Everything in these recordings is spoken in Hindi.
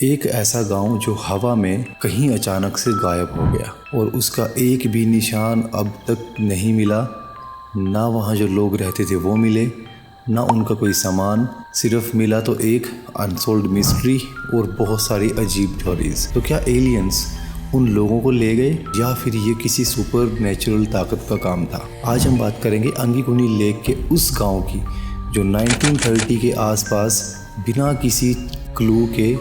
एक ऐसा गांव जो हवा में कहीं अचानक से गायब हो गया और उसका एक भी निशान अब तक नहीं मिला। ना वहाँ जो लोग रहते थे वो मिले, ना उनका कोई सामान, सिर्फ मिला तो एक अनसोल्ड मिस्ट्री और बहुत सारी अजीब थ्योरीज। तो क्या एलियंस उन लोगों को ले गए या फिर ये किसी सुपर नेचुरल ताकत का काम था? आज हम बात करेंगे अंगीकुनी लेक के उस गांव की जो 1930 के आसपास बिना किसी क्लू के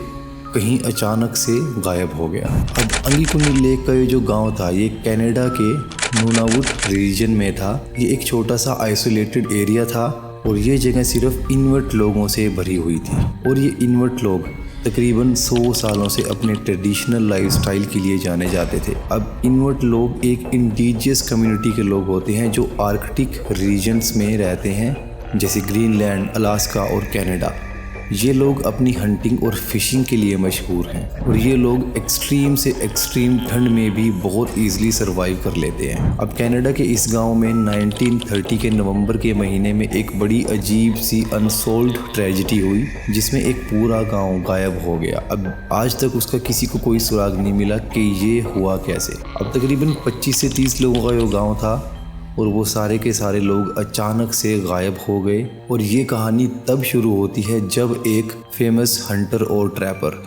कहीं अचानक से गायब हो गया। अब अंगीकुनी लेक का ये जो गांव था ये कनाडा के नूनावुट रीजन में था। ये एक छोटा सा आइसोलेटेड एरिया था और ये जगह सिर्फ इन्वर्ट लोगों से भरी हुई थी और ये इन्वर्ट लोग तकरीबन 100 सालों से अपने ट्रेडिशनल लाइफस्टाइल के लिए जाने जाते थे। अब इन्वर्ट लोग एक इंडिजियस कम्युनिटी के लोग होते हैं जो आर्कटिक रीजन्स में रहते हैं, जैसे ग्रीनलैंड, अलास्का और कनाडा। ये लोग अपनी हंटिंग और फिशिंग के लिए मशहूर हैं और ये लोग एक्सट्रीम से एक्सट्रीम ठंड में भी बहुत ईजिली सरवाइव कर लेते हैं। अब कनाडा के इस गांव में 1930 के नवंबर के महीने में एक बड़ी अजीब सी अनसोल्व्ड ट्रेजेडी हुई जिसमें एक पूरा गांव गायब हो गया। अब आज तक उसका किसी को कोई सुराग नहीं मिला कि ये हुआ कैसे। अब तकरीबन 25 से 30 लोगों का ये गाँव था और वो सारे के सारे लोग अचानक से गायब हो गए। और ये कहानी तब शुरू होती है जब एक फेमस हंटर और ट्रैपर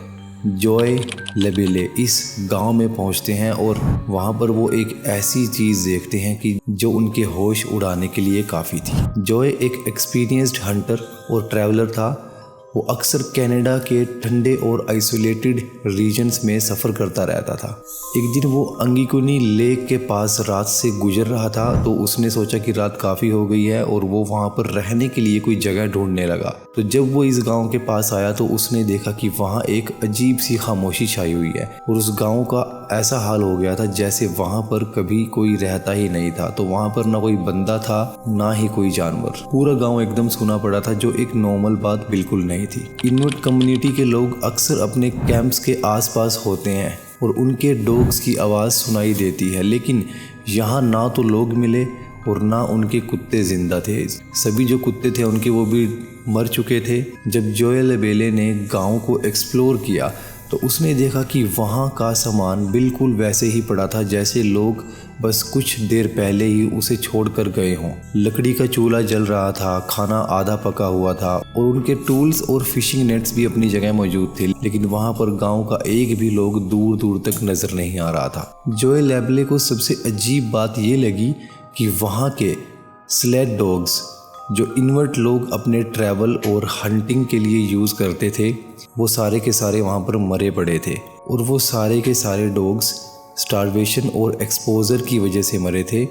जॉय लेबेले इस गांव में पहुंचते हैं और वहां पर वो एक ऐसी चीज़ देखते हैं कि जो उनके होश उड़ाने के लिए काफ़ी थी। जॉय एक एक्सपीरियंस्ड हंटर और ट्रैवलर था। वो अक्सर कनाडा के ठंडे और आइसोलेटेड रीजन्स में सफ़र करता रहता था। एक दिन वो अंगीकुनी लेक के पास रात से गुजर रहा था तो उसने सोचा कि रात काफ़ी हो गई है और वो वहाँ पर रहने के लिए कोई जगह ढूंढने लगा। तो जब वो इस गांव के पास आया तो उसने देखा कि वहाँ एक अजीब सी खामोशी छाई हुई है और उस गांव का ऐसा हाल हो गया था जैसे वहाँ पर कभी कोई रहता ही नहीं था। तो वहाँ पर ना कोई बंदा था ना ही कोई जानवर। पूरा गाँव एकदम सूना पड़ा था, जो एक नॉर्मल बात बिल्कुल नहीं थी। इन्वर्ट कम्युनिटी के लोग अक्सर अपने कैंप्स के आसपास होते हैं और उनके डॉग्स की आवाज़ सुनाई देती है, लेकिन यहाँ ना तो लोग मिले और ना उनके कुत्ते जिंदा थे। सभी जो कुत्ते थे उनके वो भी मर चुके थे। जब जॉय लेबेले ने गांव को एक्सप्लोर किया तो उसने देखा कि वहाँ का सामान बिल्कुल वैसे ही पड़ा था जैसे लोग बस कुछ देर पहले ही उसे छोड़कर गए हों। लकड़ी का चूल्हा जल रहा था, खाना आधा पका हुआ था और उनके टूल्स और फिशिंग नेट्स भी अपनी जगह मौजूद थे, लेकिन वहाँ पर गांव का एक भी लोग दूर दूर तक नजर नहीं आ रहा था। जॉय लेबेले को सबसे अजीब बात ये लगी कि वहाँ के स्लेड डॉग्स जो इन्वर्ट लोग अपने ट्रैवल और हंटिंग के लिए यूज़ करते थे वो सारे के सारे वहाँ पर मरे पड़े थे और वो सारे के सारे डॉग्स स्टार्वेशन और एक्सपोजर की वजह से मरे थे,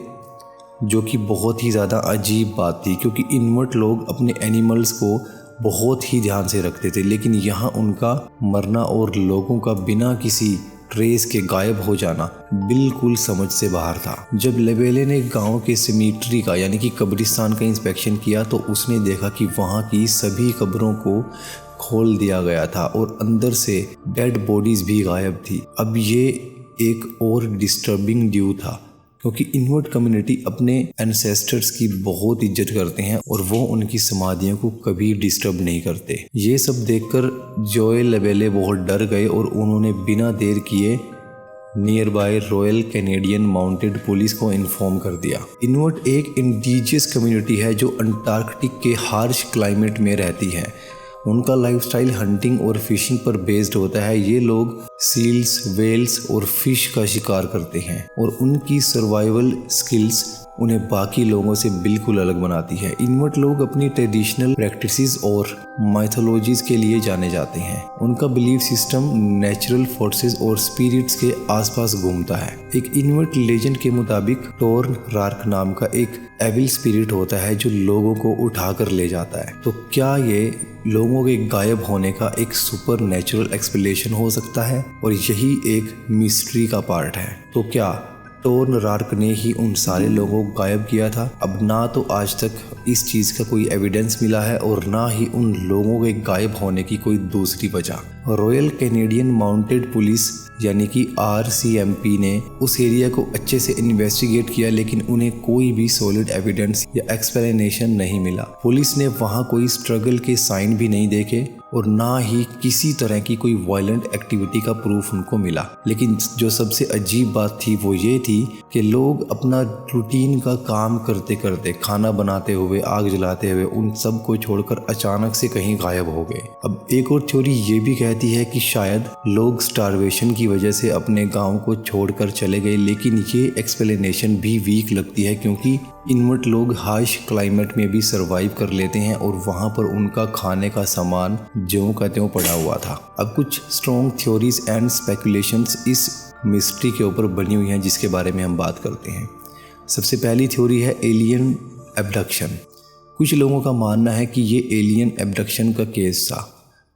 जो कि बहुत ही ज़्यादा अजीब बात थी क्योंकि इन्वर्ट लोग अपने एनिमल्स को बहुत ही ध्यान से रखते थे, लेकिन यहाँ उनका मरना और लोगों का बिना किसी ट्रेस के गायब हो जाना बिल्कुल समझ से बाहर था। जब लेबेले ने गांव के सेमेट्री का यानी कि कब्रिस्तान का इंस्पेक्शन किया तो उसने देखा कि वहां की सभी कब्रों को खोल दिया गया था और अंदर से डेड बॉडीज भी गायब थी। अब ये एक और डिस्टर्बिंग ड्यू था क्योंकि इन्वर्ट कम्युनिटी अपने एंसेस्टर्स की बहुत इज्जत करते हैं और वो उनकी समाधियों को कभी डिस्टर्ब नहीं करते। ये सब देखकर जॉय लेबेले बहुत डर गए और उन्होंने बिना देर किए near by royal Canadian mounted police को इन्फॉर्म कर दिया। इन्वर्ट एक इंडिजियस कम्युनिटी है जो अंटार्कटिक के हार्श क्लाइमेट में रहती है। उनका लाइफस्टाइल हंटिंग और फिशिंग पर बेस्ड होता है। ये लोग सील्स, वेल्स और फिश का शिकार करते हैं और उनकी सर्वाइवल स्किल्स उन्हें बाकी लोगों से बिल्कुल अलग बनाती है। इन्वर्ट लोग अपनी ट्रेडिशनल प्रैक्टिसेस और माइथोलॉजीज के लिए जाने जाते हैं। उनका बिलीफ सिस्टम नेचुरल फोर्सेस और स्पिरिट्स के आसपास घूमता है। एक इन्वर्ट लेजेंड के मुताबिक टोर्न रार्क नाम का एक एविल स्पिरिट होता है जो लोगों को उठा कर ले जाता है। तो क्या ये लोगों के गायब होने का एक सुपर नेचुरल एक्सप्लेनेशन हो सकता है? और यही एक मिस्ट्री का पार्ट है। तो क्या टोर्न रार्क ने ही उन सारे लोगों को गायब किया था? अब ना तो आज तक इस चीज़ का कोई एविडेंस मिला है और ना ही उन लोगों के गायब होने की कोई दूसरी वजह। रॉयल कैनेडियन माउंटेड पुलिस यानी कि RCMP ने उस एरिया को अच्छे से इन्वेस्टिगेट किया, लेकिन उन्हें कोई भी सॉलिड एविडेंस या एक्सप्लेनेशन नहीं मिला। पुलिस ने वहाँ कोई स्ट्रगल के साइन भी नहीं देखे और ना ही किसी तरह की कोई वायलेंट एक्टिविटी का प्रूफ उनको मिला। लेकिन जो सबसे अजीब बात थी वो ये थी कि लोग अपना रूटीन का काम करते करते, खाना बनाते हुए, आग जलाते हुए, उन सब को छोड़कर अचानक से कहीं गायब हो गए। अब एक और थ्योरी ये भी कहती है कि शायद लोग स्टारवेशन की वजह से अपने गांव को छोड़कर चले गए, लेकिन ये एक्सप्लेनेशन भी वीक लगती है क्योंकि इन्वर्ट लोग हार्श क्लाइमेट में भी सरवाइव कर लेते हैं और वहाँ पर उनका खाने का सामान ज्यों का त्यों पड़ा हुआ था। अब कुछ स्ट्रॉन्ग थ्योरीज एंड स्पेकुलेशंस इस मिस्ट्री के ऊपर बनी हुई हैं जिसके बारे में हम बात करते हैं। सबसे पहली थ्योरी है एलियन एब्डक्शन। कुछ लोगों का मानना है कि ये एलियन एब्डक्शन का केस था।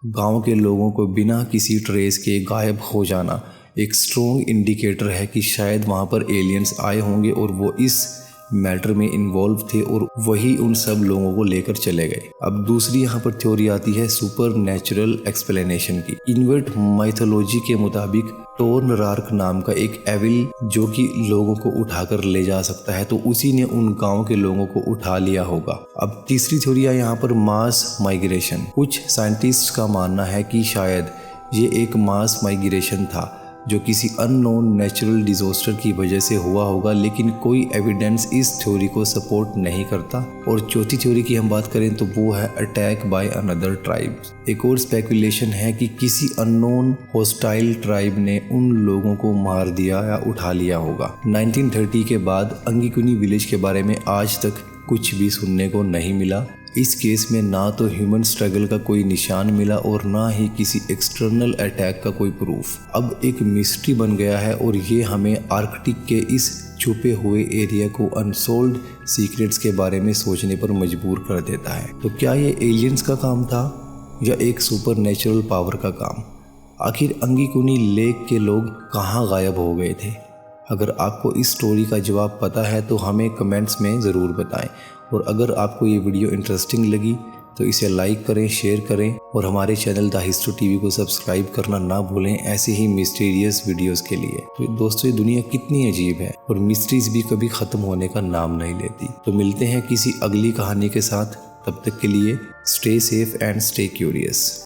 गांव के लोगों को बिना किसी ट्रेस के गायब हो जाना एक स्ट्रॉन्ग इंडिकेटर है कि शायद वहाँ पर एलियंस आए होंगे और वो इस मैटर में इन्वॉल्व थे और वही उन सब लोगों को लेकर चले गए। अब दूसरी यहाँ पर थ्योरी आती है सुपर नेचुरल एक्सप्लेनेशन की। इन्वर्ट माइथोलॉजी के मुताबिक टोर्न रार्क नाम का एक एविल जो कि लोगों को उठाकर ले जा सकता है, तो उसी ने उन गांव के लोगों को उठा लिया होगा। अब तीसरी थ्योरी है यहाँ पर मास माइग्रेशन। कुछ साइंटिस्ट का मानना है कि शायद ये एक मास माइग्रेशन था जो किसी अननोन नेचुरल डिजास्टर की वजह से हुआ होगा, लेकिन कोई एविडेंस इस थ्योरी को सपोर्ट नहीं करता। और चौथी थ्योरी की हम बात करें तो वो है अटैक बाय अनदर ट्राइब। एक और स्पेकुलेशन है कि किसी अननोन होस्टाइल ट्राइब ने उन लोगों को मार दिया या उठा लिया होगा। 1930 के बाद अंगिकुनी विलेज के बारे में आज तक कुछ भी सुनने को नहीं मिला। इस केस में ना तो ह्यूमन स्ट्रगल का कोई निशान मिला और ना ही किसी एक्सटर्नल अटैक का कोई प्रूफ। अब एक मिस्ट्री बन गया है और ये हमें आर्कटिक के इस छुपे हुए एरिया को अनसोल्व्ड सीक्रेट्स के बारे में सोचने पर मजबूर कर देता है। तो क्या ये एलियंस का काम था या एक सुपर नेचुरल पावर का काम? आखिर अंगिकुनी लेक के लोग कहाँ गायब हो गए थे? अगर आपको इस स्टोरी का जवाब पता है तो हमें कमेंट्स में ज़रूर बताएं। और अगर आपको ये वीडियो इंटरेस्टिंग लगी तो इसे लाइक करें, शेयर करें और हमारे चैनल द हिस्ट्री टीवी को सब्सक्राइब करना ना भूलें ऐसे ही मिस्टीरियस वीडियोस के लिए। तो दोस्तों ये दुनिया कितनी अजीब है और मिस्ट्रीज भी कभी ख़त्म होने का नाम नहीं लेती। तो मिलते हैं किसी अगली कहानी के साथ, तब तक के लिए stay safe and stay curious.